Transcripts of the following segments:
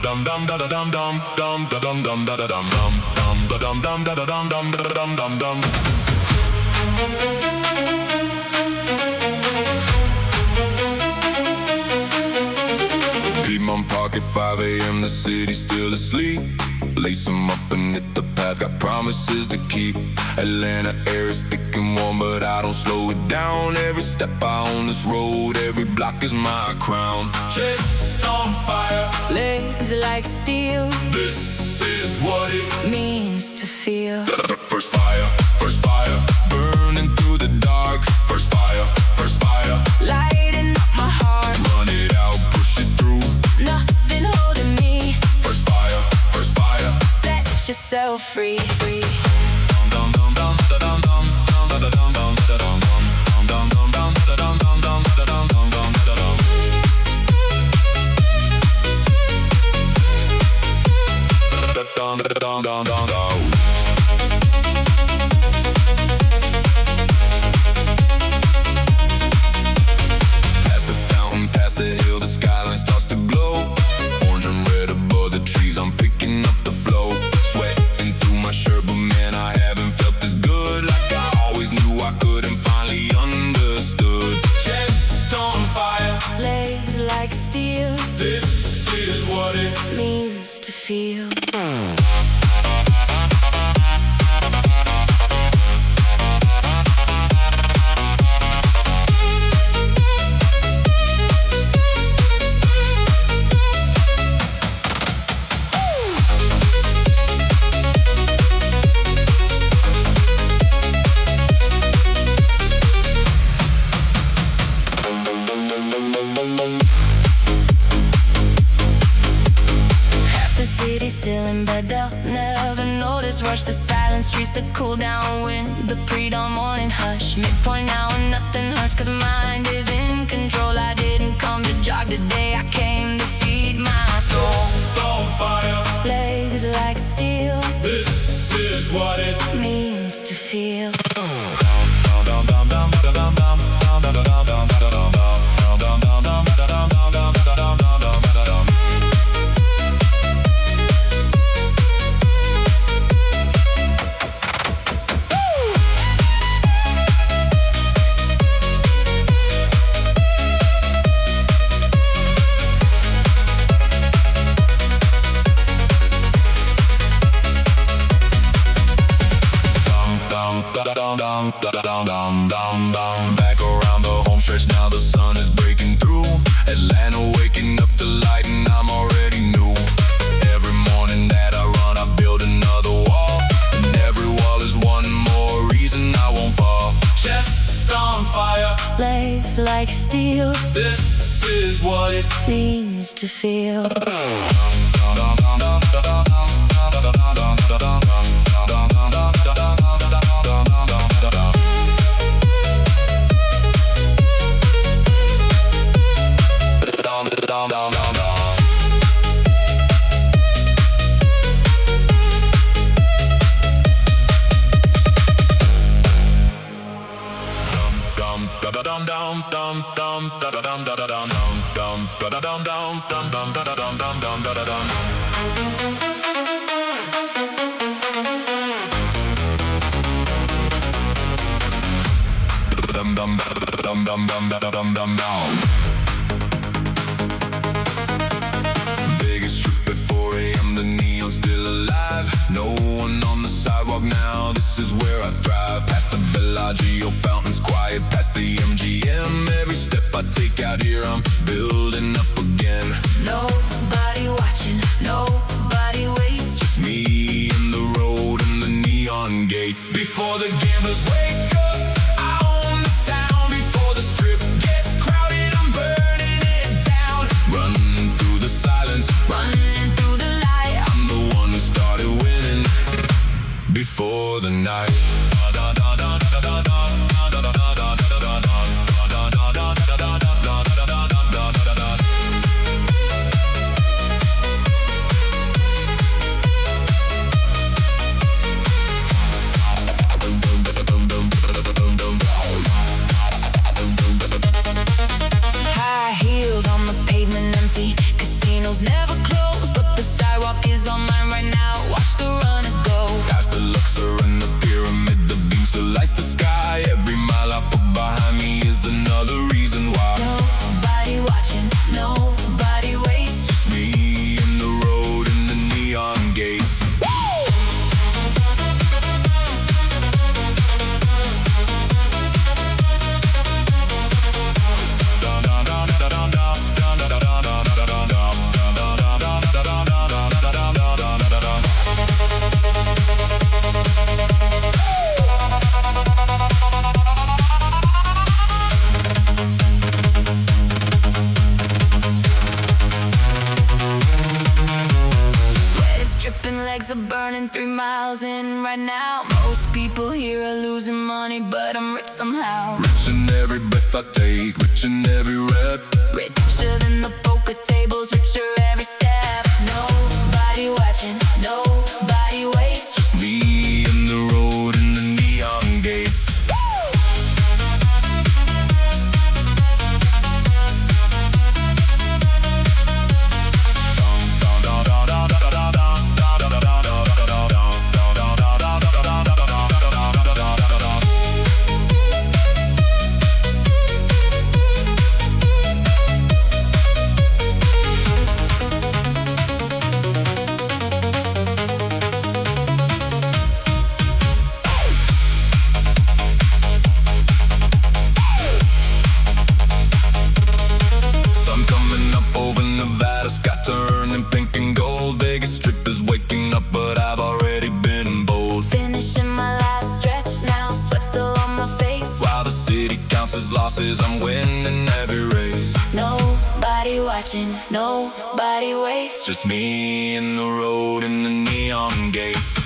dum dum da da dum dum dum da dum dum da da dum dum dum da dum dum da da dum dum da dum dum dum. Piedmont Park at 5 a.m. The city's still asleep. Lace 'em up and hit the path. Got promises to keep. Atlanta air is thick and warm, but I don't slow it down. Every step I on this road, every block is my crown. Chest on fire, legs like steel. This is what it means to feel. First fire, burning through the dark. First fire, lighting up my heart. Run it out, push it through. Nothing holding me. First fire, set yourself free. Dum dum dum da dum dum dum da dum dum da dum dum dum dum dum da dum dum dum da dum dum dum da dum. Da dum dum dum dum dum. Past the fountain, past the hill, the skyline starts to glow. Orange and red above the trees, I'm picking up the flow. Sweating through my shirt, but man, I haven't felt this good. Like I always knew I could and finally understood. Chest on fire, legs like steel. This is what it means to feel. Still in bed, they'll never notice. Rush the silent streets, the cool down wind, the pre-dawn morning hush. Midpoint now and nothing hurts, cause mind is in control. I didn't come to jog today, I came to feed my soul. on fire, legs like steel. This is what it means to feel. Back around the home stretch, now the sun is breaking through. Atlanta waking up to light and I'm already new. Every morning that I run, I build another wall, and every wall is one more reason I won't fall. Chest on fire, legs like steel. This is what it means to feel. Vegas Strip at 4 a.m. The neon's still alive. No one on the sidewalk now. This is where I thrive. Past the Bellagio fountains, quiet past the MGM. Every step I take out here, I'm building up again. Nobody watching, nobody waits. Just me and the road and the neon gates. Before the gamblers wake up, I own this town. Before the strip gets crowded, I'm burning it down. Running through the silence, running through the light. I'm the one who started winning before the night. High heels on the pavement, empty. Casinos never close, but legs are burning 3 miles in right now. Most people here are losing money, but I'm rich somehow. Rich in every breath I take, rich in every rep. Richer than the poker tables, richer every step. Nobody watching, nobody waits. Just me and the road and the neon gates. Got turning pink and gold. Vegas Strip is waking up, but I've already been bold. Finishing my last stretch now, sweat still on my face. While the city counts as losses, I'm winning every race. Nobody watching, nobody waits. Just me and the road and the neon gates.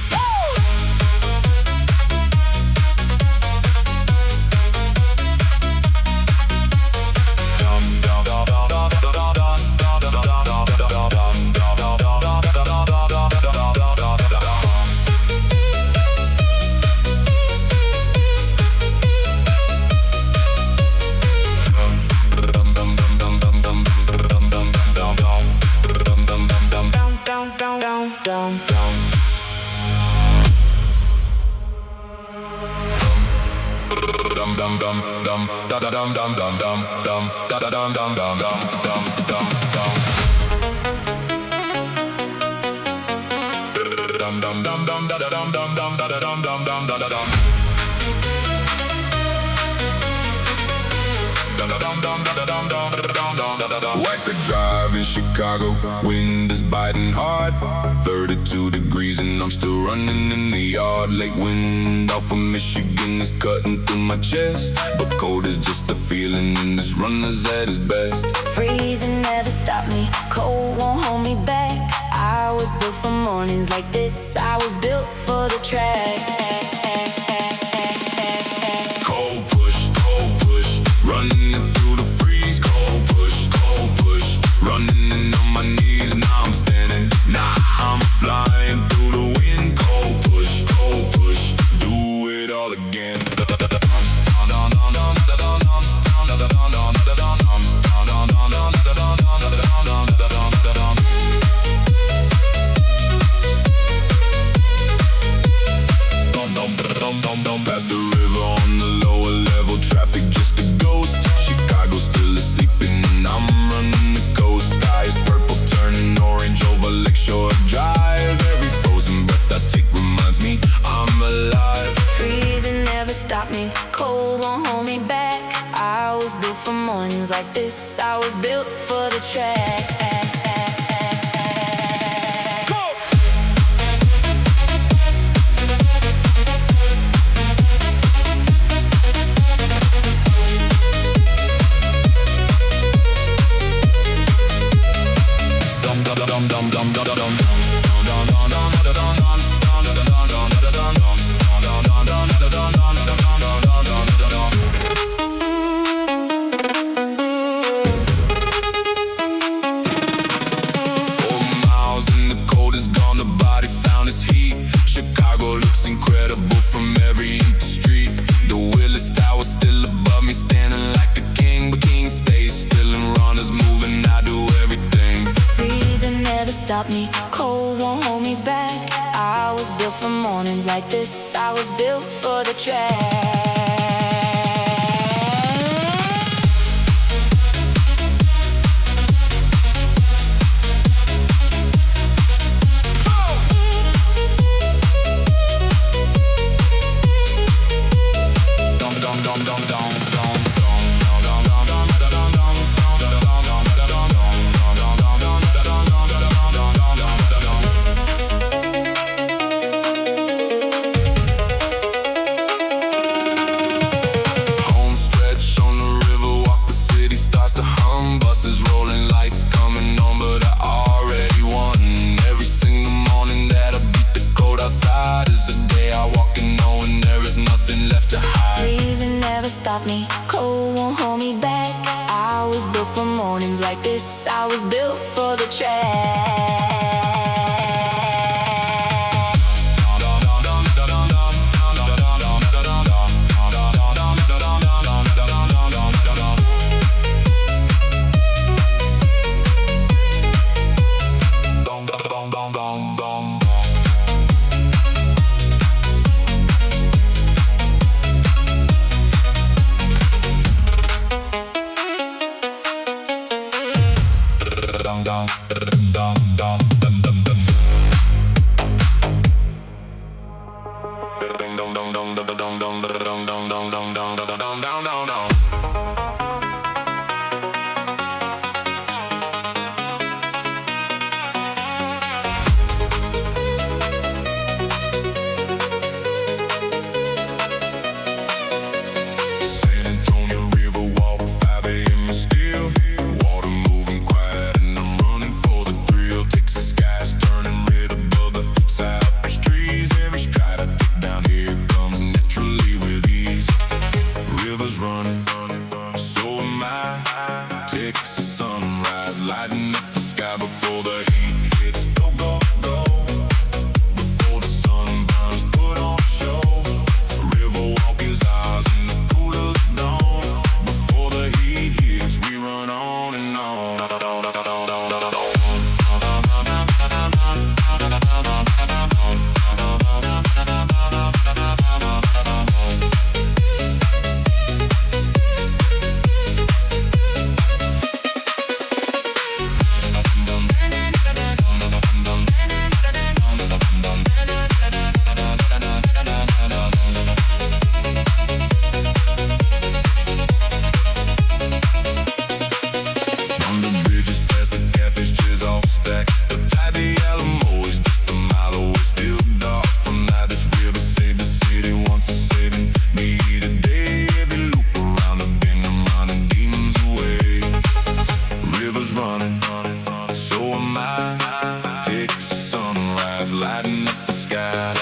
Like the drive in Chicago, wind is biting hard. 32 degrees and I'm still running in the yard. Lake wind off of Michigan is cutting through my chest, but cold is just a feeling and this runner's at his best. Freezing never stopped me, cold won't hold me back. I was built for mornings like this, I was built for the track. Cold push, running through the freeze. Cold push, running in on my knees. Now I'm standing, now I'm flying through the wind. Cold push, do it all again. Past the river on the lower level, traffic just a ghost. Chicago still asleep and I'm running the coast. Sky is purple turning orange over Lakeshore Drive. Every frozen breath I take reminds me I'm alive. Freezing never stopped me, cold won't hold me back. I was built for mornings like this, I was built for the track. Chicago looks incredible from every empty street. The Willis Tower still above me, standing like a king. But king stays still and runners moving, I do everything. Freezing never stopped me, cold won't hold me back. I was built for mornings like this, I was built for the track. race. I was built for the track. Lighting up the sky before the heat hits. Go, go, go. Before the sun burns, put on a show. River walk is ours in the cool of the dawn. Before the heat hits, we run on and on. Lighting up the sky.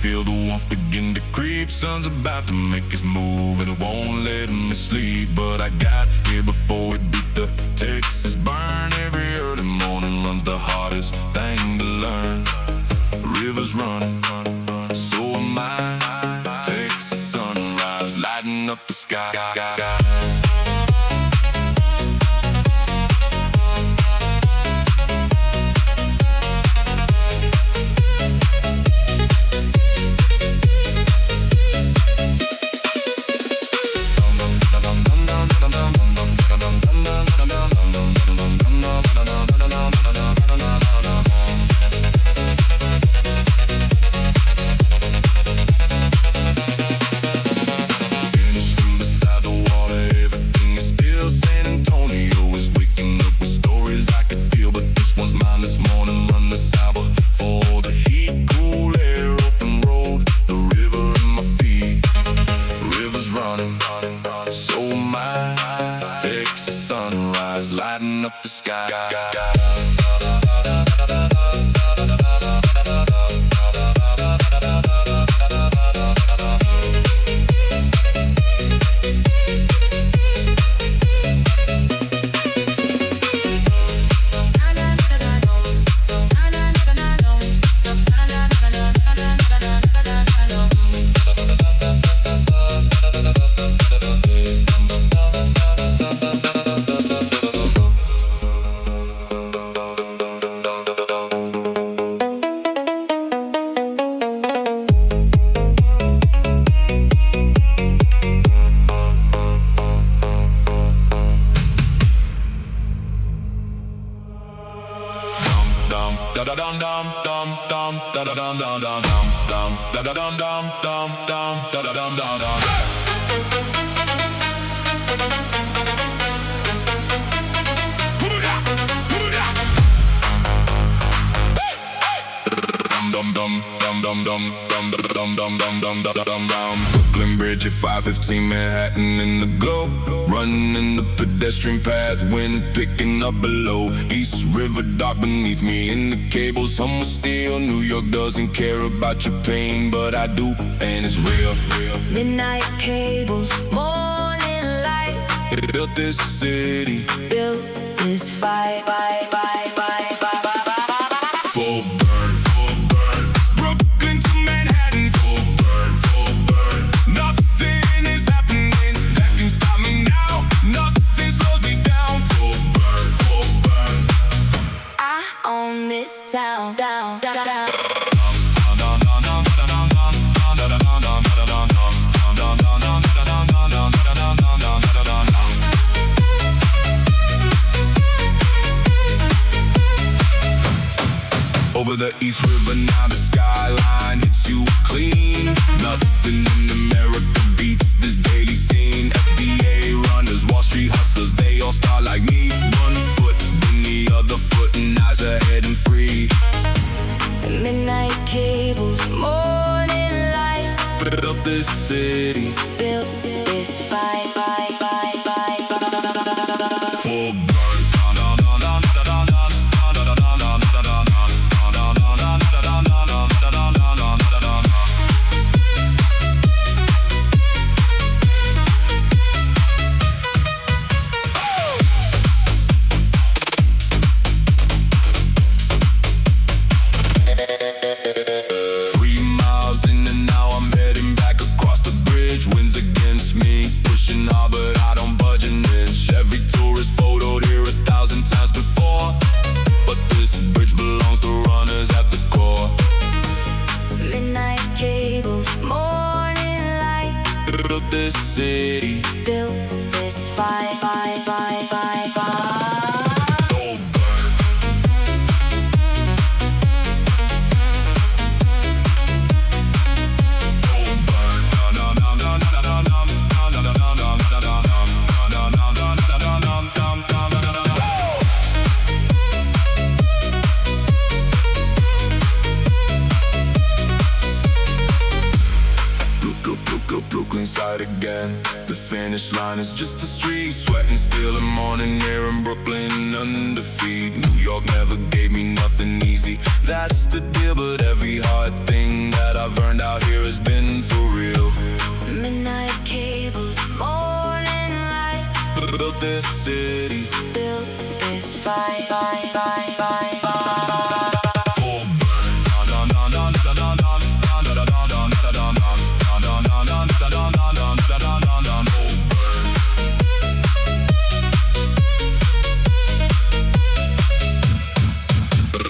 Feel the warmth begin to creep. Sun's about to make its move and it won't let me sleep. But I got here before it beat the Texas burn. Every early morning runs the hardest thing to learn. Rivers running, so am I. Texas sunrise, lighting up the sky. Lighting up the sky. dum dum dum dum dum dum. Brooklyn Bridge at 515 Manhattan in the glow. Running in the pedestrian path, wind picking up below. East River dark beneath me in the cables, hum with steel. New York doesn't care about your pain, but I do, and it's real. Midnight cables, morning light. It built this city, Built this fight. full burn, full burn. Brooklyn to Manhattan, full burn, full burn. Nothing is happening that can stop me now. Nothing slows me down. Full burn, full burn. I own this town, down. Over the East River, now the skyline hits you clean. Nothing in America beats this daily scene. FBA runners, Wall Street hustlers, they all start like me. One foot, then the other foot, and eyes ahead and free. Midnight cables, morning light. Built this city, Built this fight. full burn. This city, Built this fight. full burn. Full Brooklyn side again. The finish line is just a street, sweating still in morning air in Brooklyn, undefeated. New York never gave me nothing easy, that's the deal. But every hard thing that I've earned out here has been for real. Midnight cables, morning light. Built this city, Built this fight. full burn.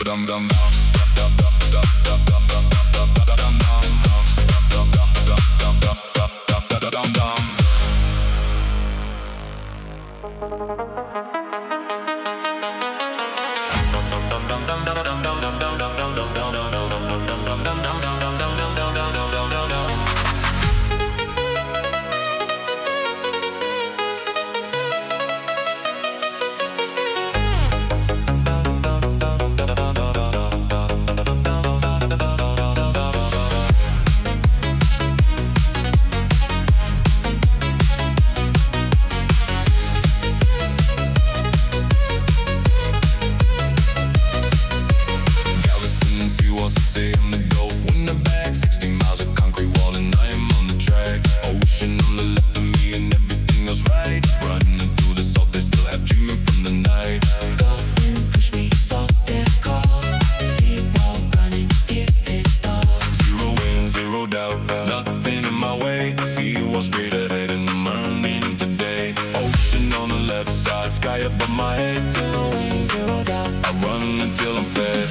Dum dum dum. Sky above my head, Zero win, zero doubt. I run until I'm fed.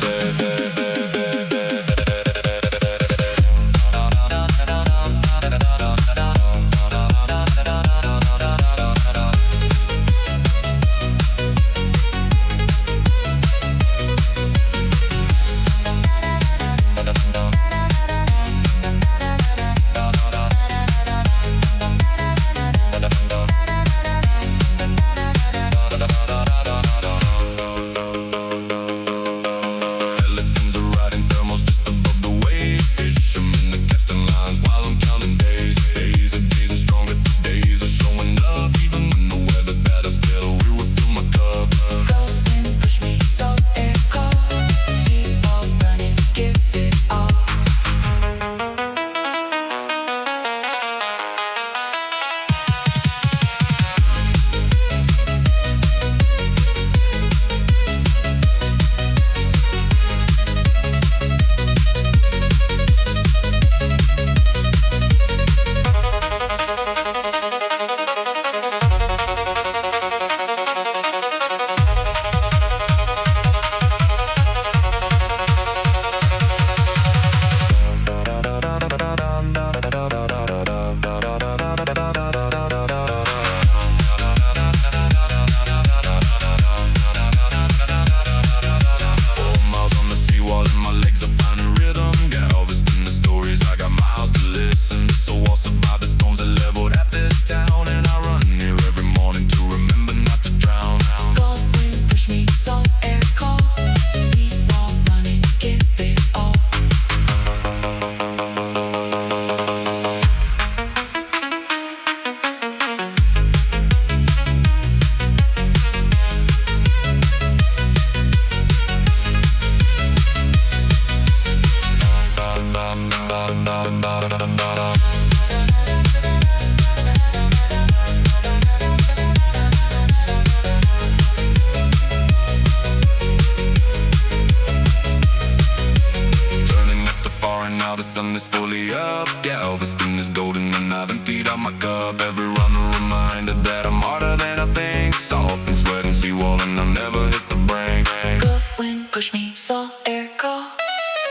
heat up my cup. Every run a reminder that I'm harder than I think. Salt and sweat and seawall and I'll never hit the brink. Gulf wind, push me, salt air call.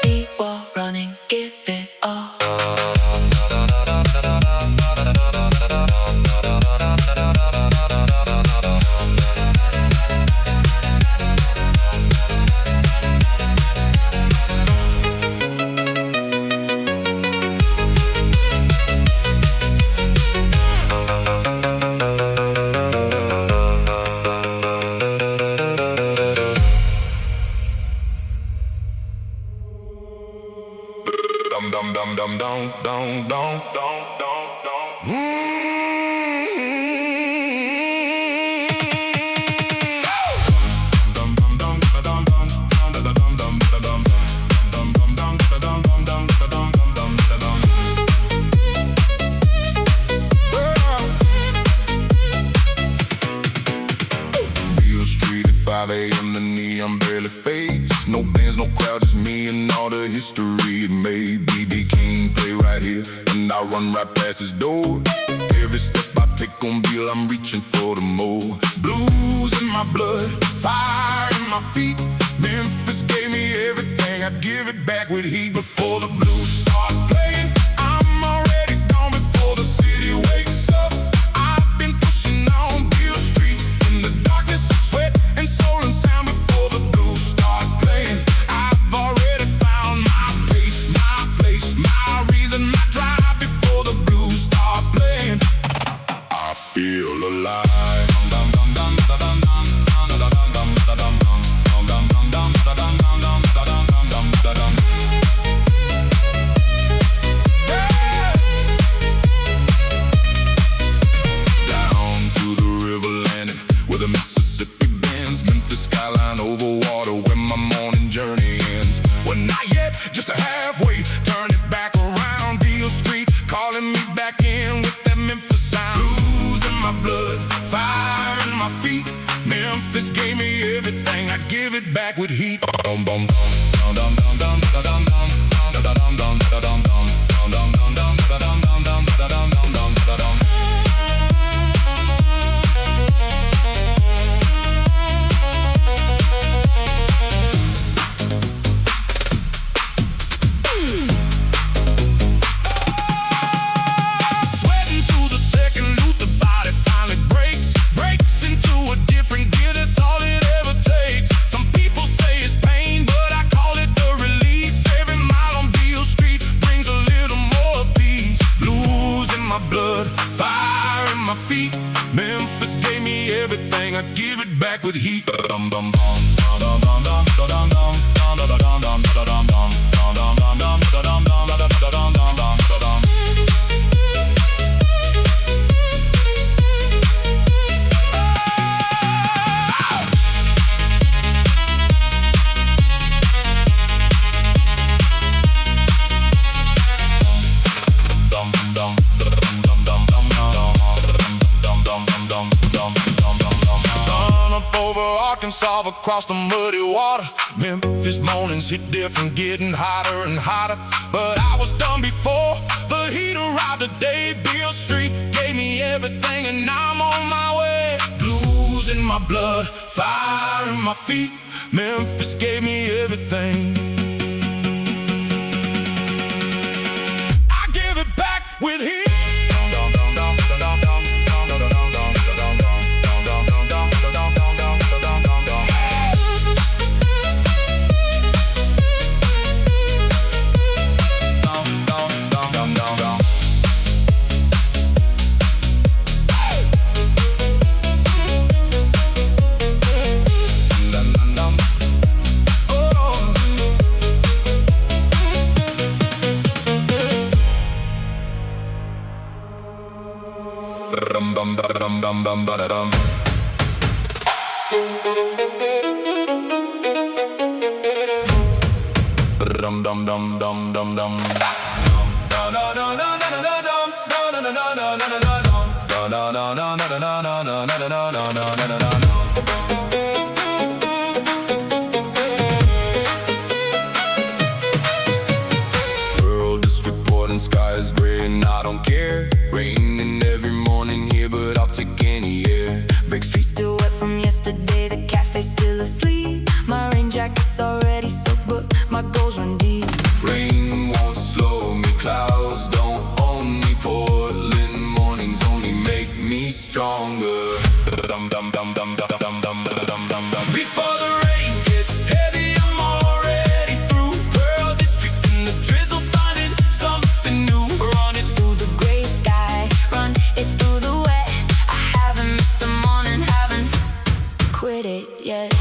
Seawall running, give it all. Dum dum dum dum dum dum dum. Beale Street at 5 a.m. the neon barely fades. No bands, no crowd, just me and all the history it made. B.B. King play right here, and I run right past his door. Every step I take on Beale, I'm reaching for the more. Blues in my blood, fire in my feet. Memphis gave me everything, I give it back with heat. Before the blues start playing, I'm already gone before the city wakes up. I've been pushing on Beale Street in the darkness, sweat and soul and sound. Before the blues start playing, I've already found my pace, my place, my reason, my drive. Before the blues start playing, I feel alive. The Mississippi bends, Memphis skyline over water, where my morning journey ends. Well, not yet, just a halfway. Turn it back around, Beale Street calling me back in with that Memphis sound. Blues in my blood, fire in my feet. Memphis gave me everything, I give it back with heat. Dum dum dum dum dum dum dum dum dum dum dum dum dum dum dum. Fire in my feet. Memphis gave me everything, I give it back with heat. Dum dum dum dum dum dum dum dum dum dum dum dum dum dum dum dum dum. Arkansas across the muddy water. Memphis mornings hit different, getting hotter and hotter. But I was done before the heat arrived today. Beale Street gave me everything and I'm on my way. Blues in my blood, fire in my feet. Memphis gave me everything. I give it back with heat. Dum dum dum dum dum dum. Dum dum dum dum dum dum. World is reporting, sky is gray and I don't care. Rain in stronger. Before the rain gets heavy, I'm already through Pearl District in the drizzle, finding something new. Run it Through the gray sky, run it through the wet. I haven't missed the morning, haven't quit it yet.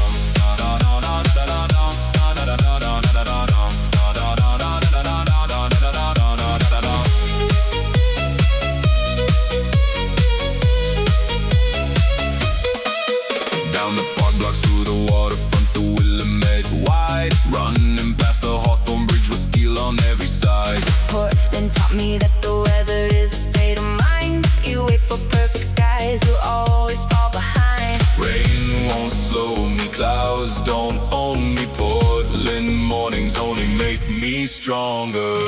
Down the park blocks, through the waterfront, the Willamette wide. Running past the Hawthorne Bridge with steel on every side. Portland taught me that the weather is a state of mind. You wait for perfect skies, you'll always fall behind. Rain won't slow me, clouds don't own me. Portland mornings only make me stronger.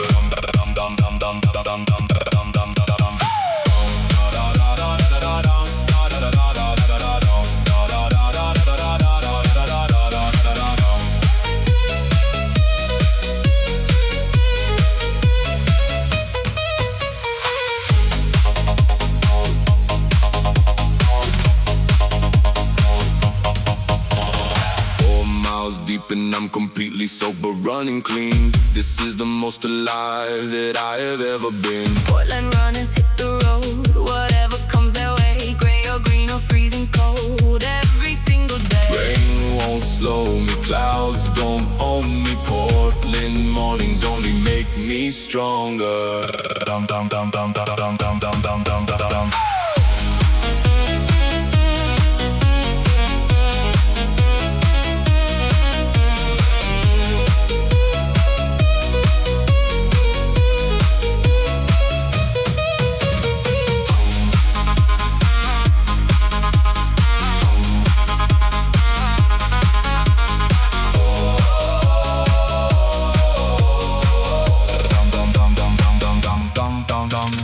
Deep and I'm completely sober, running clean. This is the most alive that I have ever been. Portland runners hit the road, whatever comes their way. Gray or green or freezing cold, every single day. Rain won't slow me, clouds don't own me. Portland mornings only make me stronger.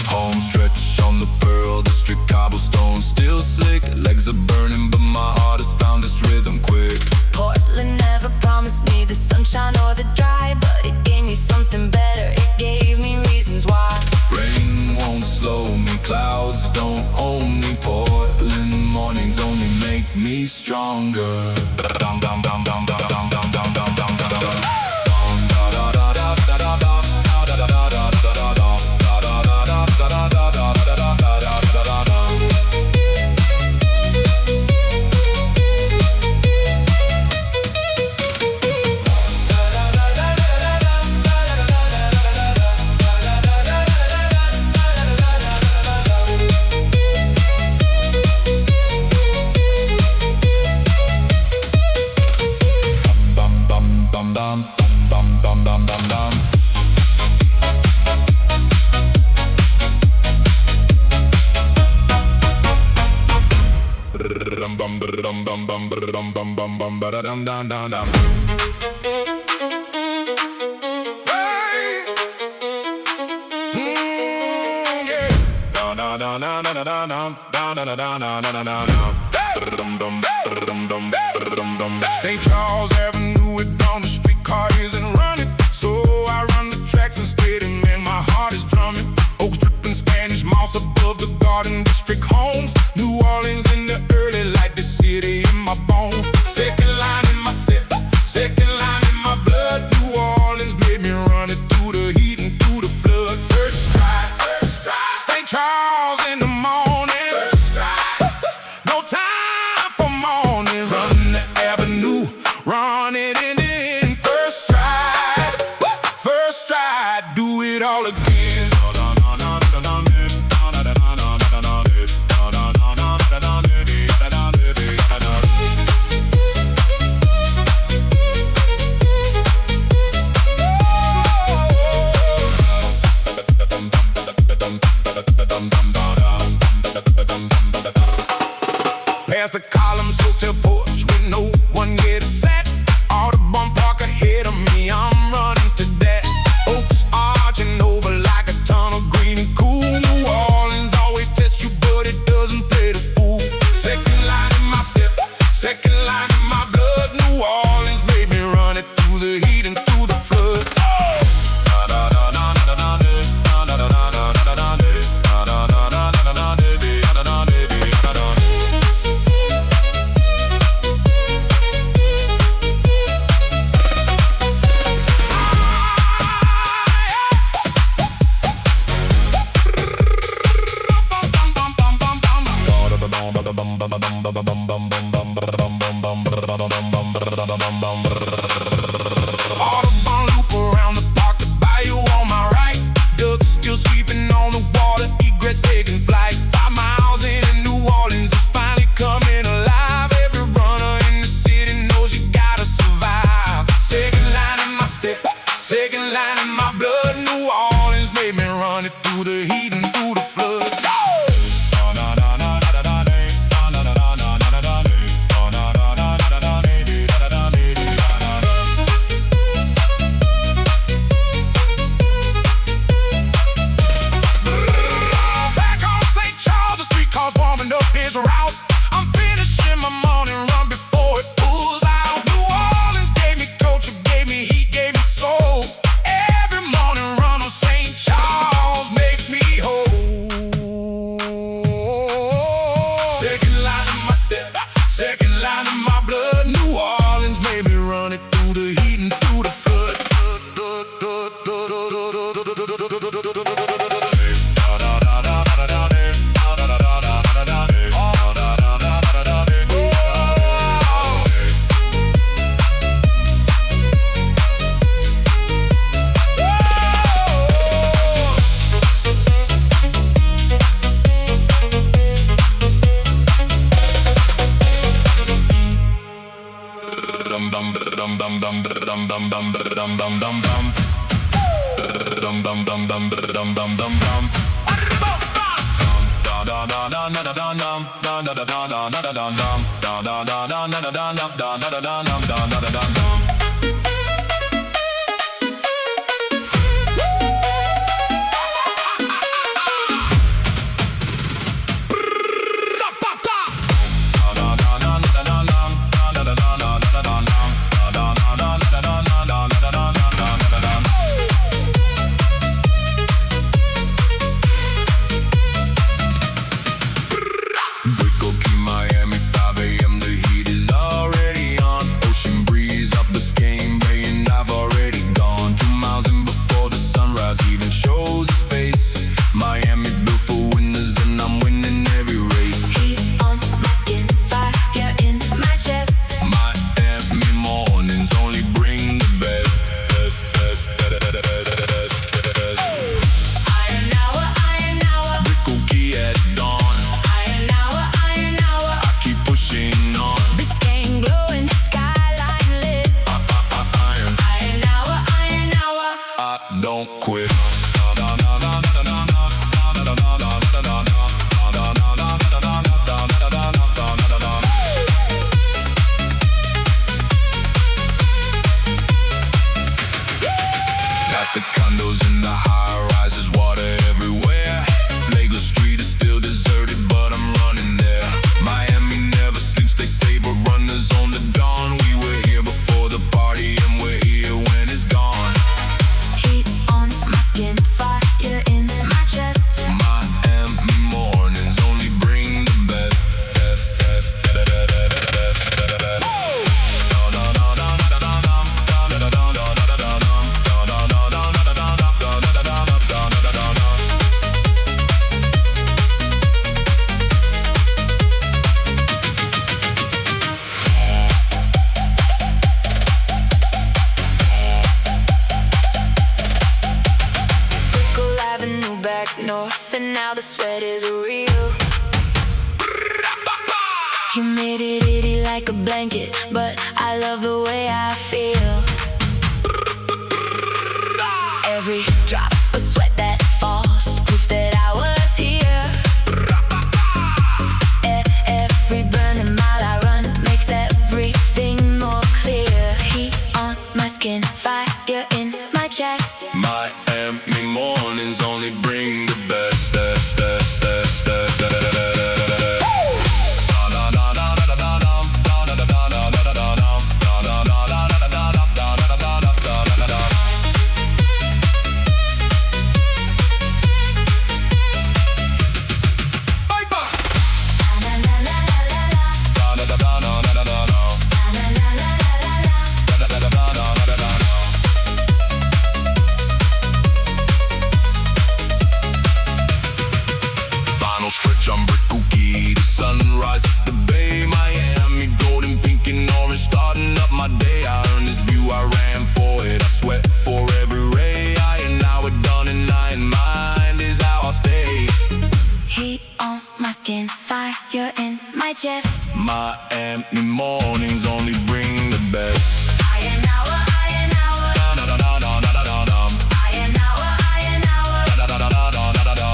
Home stretch on the Pearl District, cobblestone still slick. Legs are burning, but my heart has found its rhythm quick. Portland never promised me the sunshine or the dry, but it gave me something better, it gave me reasons why. Rain won't slow me, clouds don't own me. Portland mornings only make me stronger. St. Charles Avenue, it down the streetcar isn't running, so I run the tracks instead, and man, my heart is drumming. Oaks dripping Spanish moss above the Garden District homes. New Orleans in the early light, the city in my bones. Second line in my step, second line in my blood. New Orleans made me run it through the heat and through the flood. First stride, St. Charles in the morning. First stride, no time for morning. Run the avenue, run it in. First stride, do it all again. Autobahn loop around the park, the bayou on my right. Ducks still sweeping on the water, egrets taking flight. 5 miles into New Orleans, it's finally coming alive. Every runner in the city knows you gotta survive. Second line in my step, second line in my blood. New Orleans made me run it through the heat and through the flood. Route. I'm finishing my morning run before it pulls out. New Orleans gave me culture, gave me heat, gave me soul. Every morning run on St. Charles makes me whole. Second line in my step, second line in my blood. New Orleans made me run it through the heat and through the flood. Don't quit. Past the condos and the high-rises, water everywhere. Flageless Street is still deserted, but I'm running there. Miami never sleeps, they say, but runners on the dawn. We were here before the party, and we're here when it's gone. Heat on my skin, fire in my chest. Miami mornings only bring the best. Back north, and now the sweat is real. Humidity like a blanket, but I love the way I feel. Every drop of sweat that falls, proof that I was here. Every burning mile I run makes everything more clear. Heat on my skin, fire in my chest. Miami mornings only bring the best. Stretch on brick cookie, the sunrise is the on my skin, fire in my chest. Miami mornings only bring the best. I an hour, I an hour. Da da da da da da da da. I an hour, I an hour. Da da da da da da da da.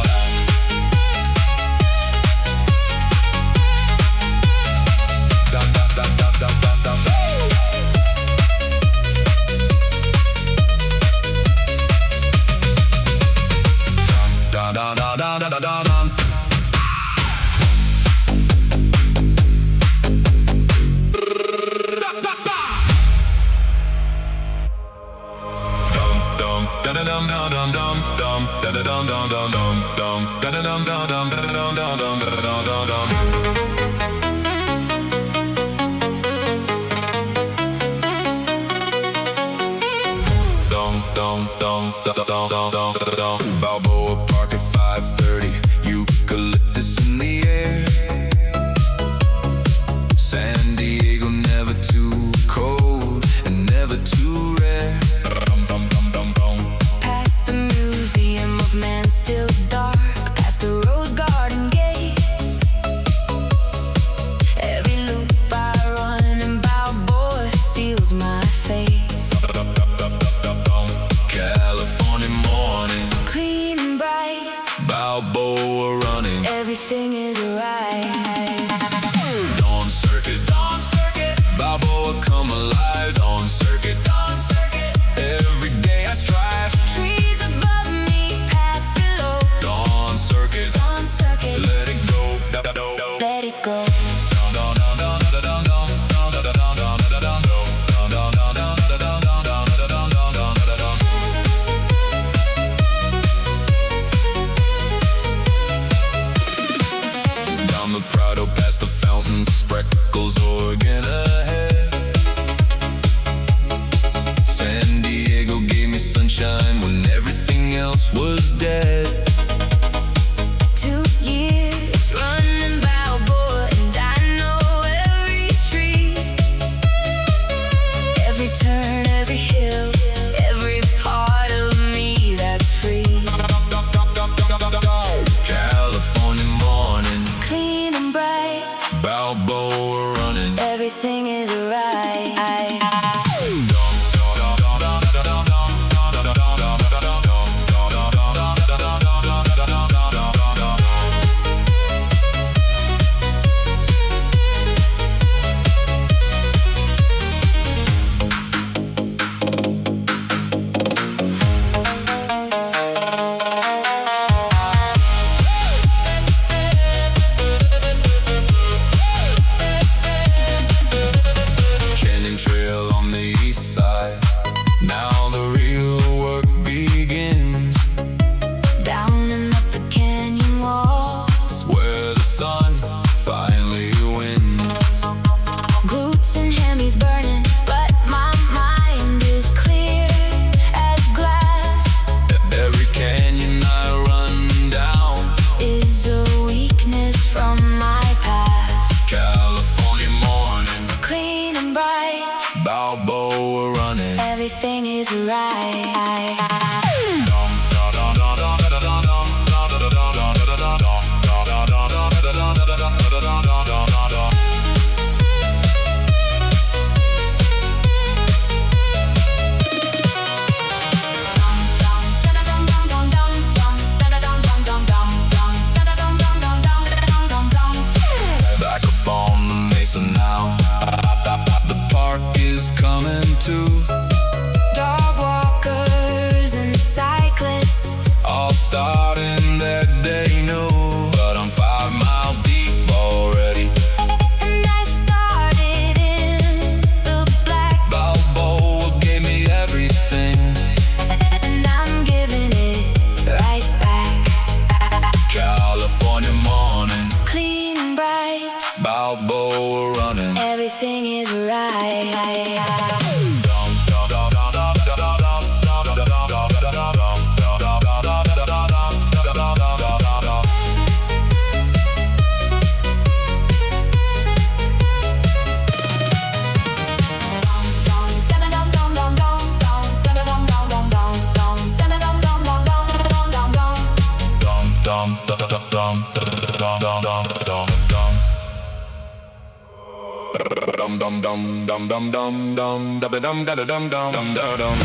Da da da da da da da. Da da da da da da da da. Balboa Park at 5:30, eucalyptus in the air. San Diego never too cold and never too rare. Past the Museum of Man, still dark. Past the Rose Garden gates. Every loop I run and Balboa seals my face. California morning, Clean and bright, Balboa running. everything is right. Dawn circuit, Balboa come alive. Dawn circuit, every day I strive. Trees above me, paths below. Dawn circuit, Dawn circuit, let it go. let it go. Down the Prado, past the fountains, Spreckles, Oregon ahead. San Diego gave me sunshine when everything else was dead. 2 years running Balboa, and I know every tree, every turn, every hill, every part of me that's free. California morning, Clean and bright, Balboa running. everything is right. Trail on the east side. Now the real work begins. Down and up the canyon walls, Where the sun finally wins. glutes and hammies burning, but my mind is clear as glass. Every canyon I run down, Is a weakness from my past. California morning, Clean and bright, Balboa running. everything is right. Back up on the mesa now. The park is coming to. Dog walkers and cyclists, All starting that day new. But I'm 5 miles deep already. and I started in the black, Balboa gave me everything. and I'm giving it right back. California morning, Clean and bright, Balboa running. everything is right. dum dum dum dum dum dum dum Dum dum dum dum dum dum dum da dum da dum dum dum da dum.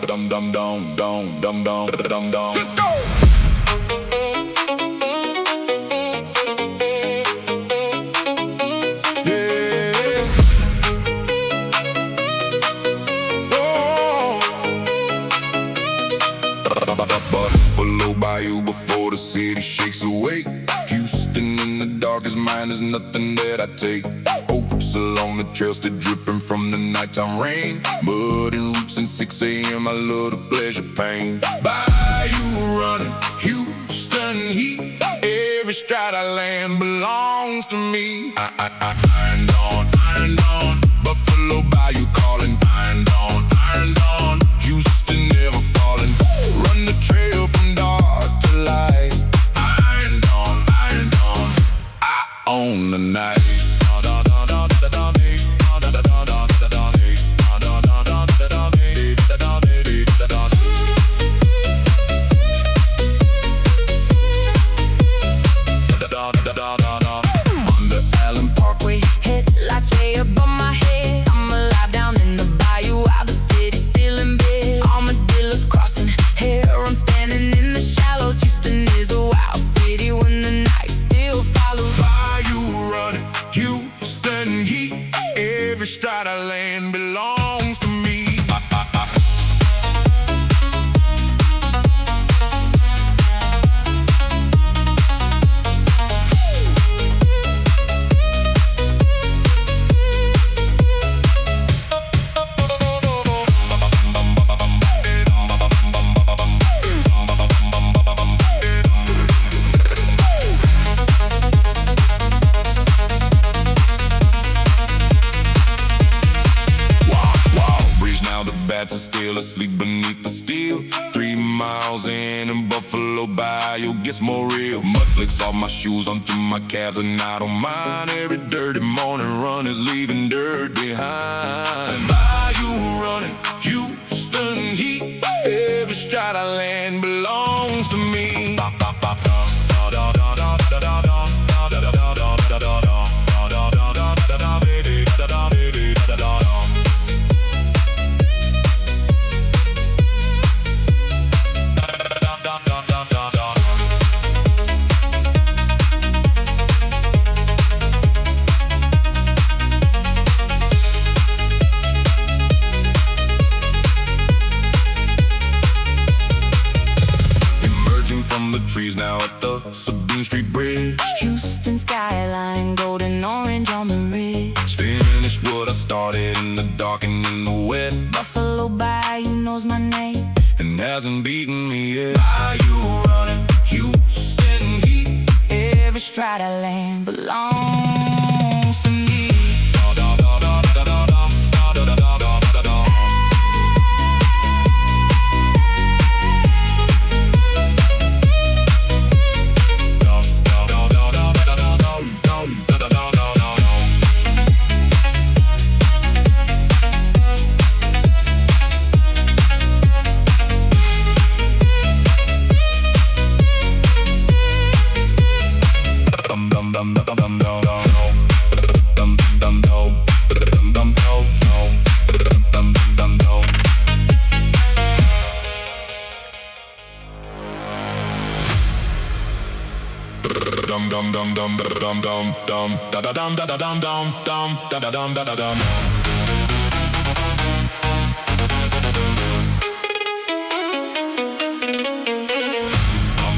Dum dum dum dum dum dum dum dum. Let's go. Buffalo Bayou before the city shakes awake. Houston in the darkest mine is nothing that I take. Oats along the trail still dripping from the nighttime rain. Mud and roots and 6 a.m. I love the pleasure pain. Bayou running, Houston heat. Every stride I land belongs to me. Ironed on, Buffalo Bayou calling. Ironed on, Houston never falling. Run the trail from dark to light. Ironed on, I own the night. On the Allen Parkway, Headlights way above my head. I'm alive down in the bayou, while the city's still in bed. Armadillos crossing, heron standing in the shallows. Houston is a wild city when the night still follows. Bayou running, Houston heat. Every stride I land belongs to me. Bats are still asleep beneath the steel. 3 miles in and Buffalo Bayou gets more real. Mud flicks off my shoes onto my calves and I don't mind. Every dirty morning run is leaving dirt behind. Bayou running, Houston heat. Every stride I land belongs to me. Trees now at the Sabine Street Bridge. Houston skyline, golden orange on the ridge. Finished what I started in the dark and in the wet. Buffalo Bayou knows my name and hasn't beaten me yet. Bayou running, Houston heat. Every stride I land belongs to me. Dum dum dum dum dum dum dum da da dum da da dum dum dum da da dum da da dum.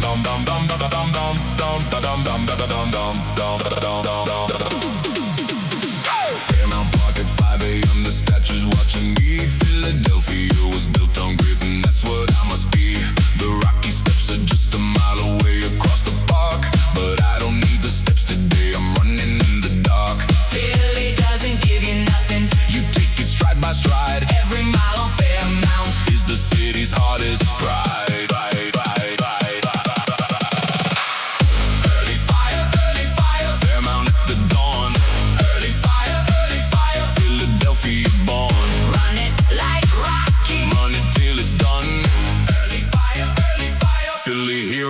Dum dum dum da da dum dum dum da dum dum da da dum dum dum da da dum dum. Fairmount Park at 5 a.m. The statues watching me. Philadelphia was built on grit and that's what I must be. The rocky steps are just a mile away across the park, but I don't need the steps today. I'm running in the dark. Philly doesn't give you nothing. You take it stride by stride. Every mile on Fairmount is the city's hardest pride. Early fire, Fairmount at the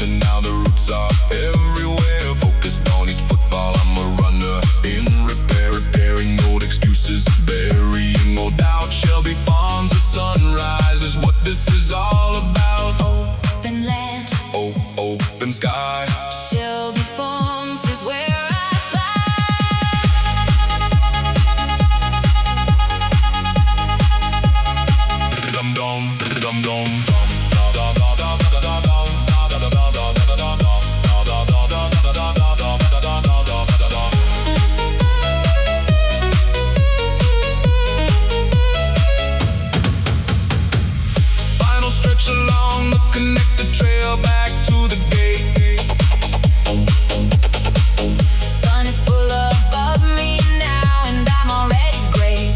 motion, now the roots are everywhere. Focused on each footfall, I'm a runner in repair, repairing old excuses, burying old doubt. Shelby Farms at sunrise is what this is all about. Open land, Open sky. Shelby Farms is where I fly. Dum dum, dum dum. Final stretch along the connected trail back to the gate. Sun is full above me now, and I'm already great.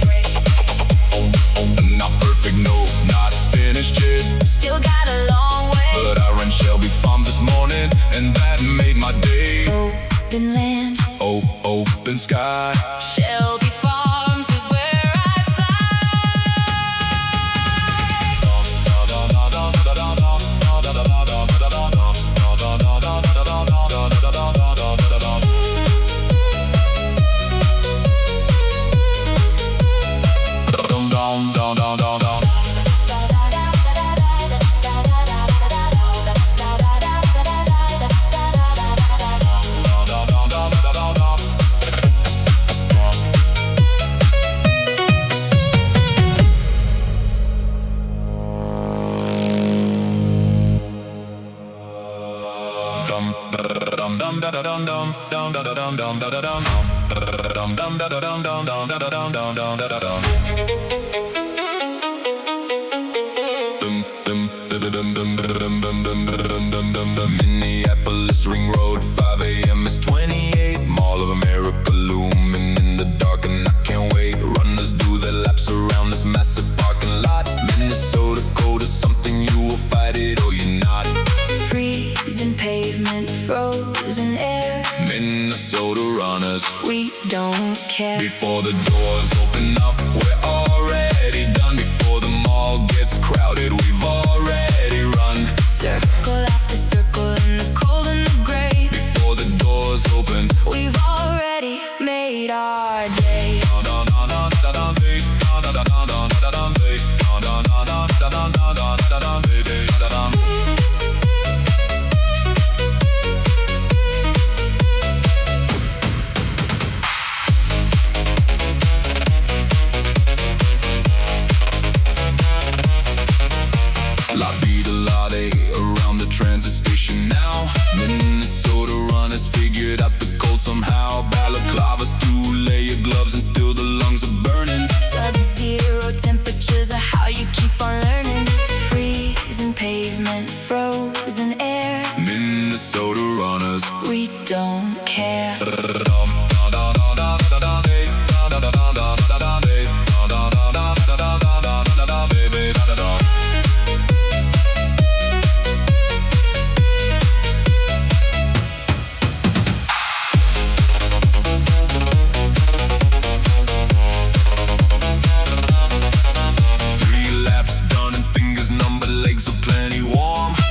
Not perfect, no, not finished yet. Still got a long way. But I ran Shelby Farms this morning, and that made my day. Open land, Open sky. Shelby Farms is where I fly. Dum dum dum dum dum dum. Minneapolis Ring Road, 5 a.m. is 28. Mall of America looming in the dark, and I can't wait. Runners do their laps around this massive parking lot. Minnesota code is something you will fight it or you're not. Freezing pavement, frozen air. Minnesota runners, We don't care. before the doors open up, we're already done. Before the mall gets crowded, we've already run. Circle after circle in the cold and the gray. Before the doors open, We've already made our day. La vida la day around the transit station now. Minnesota runners figured out the cold somehow. Balaclavas, 2-layer gloves, and still the lungs are burning. Sub-zero temperatures are how you keep on learning. Freezing pavement, frozen air. Minnesota runners, We don't care.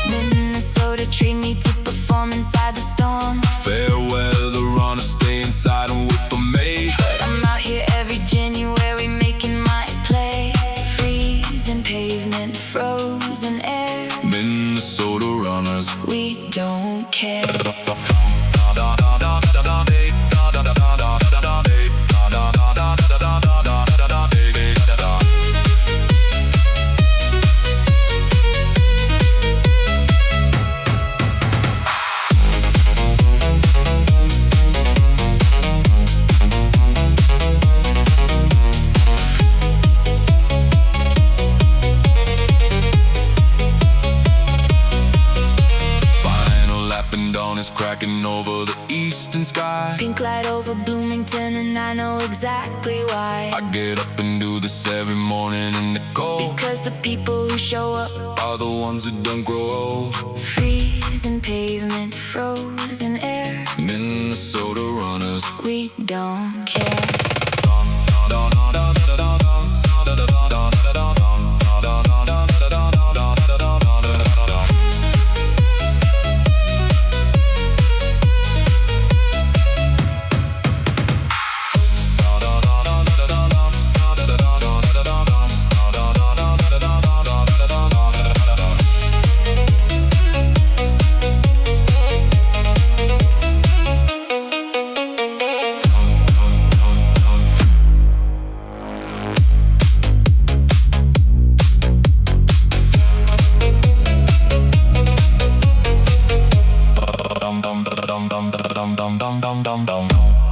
Minnesota treat me to perform inside the storm. Fair weather runners stay inside and wait for May. But I'm out here every January making my play. Freezing pavement, frozen air. Minnesota runners, We don't care. Dawn is cracking over the eastern sky. Pink light over Bloomington, and I know exactly why. I get up and do this every morning in the cold, Because the people who show up are the ones who don't grow old. freezing pavement, frozen air. Minnesota runners, We don't care. dum dum dum dum dum dum dum dum dum.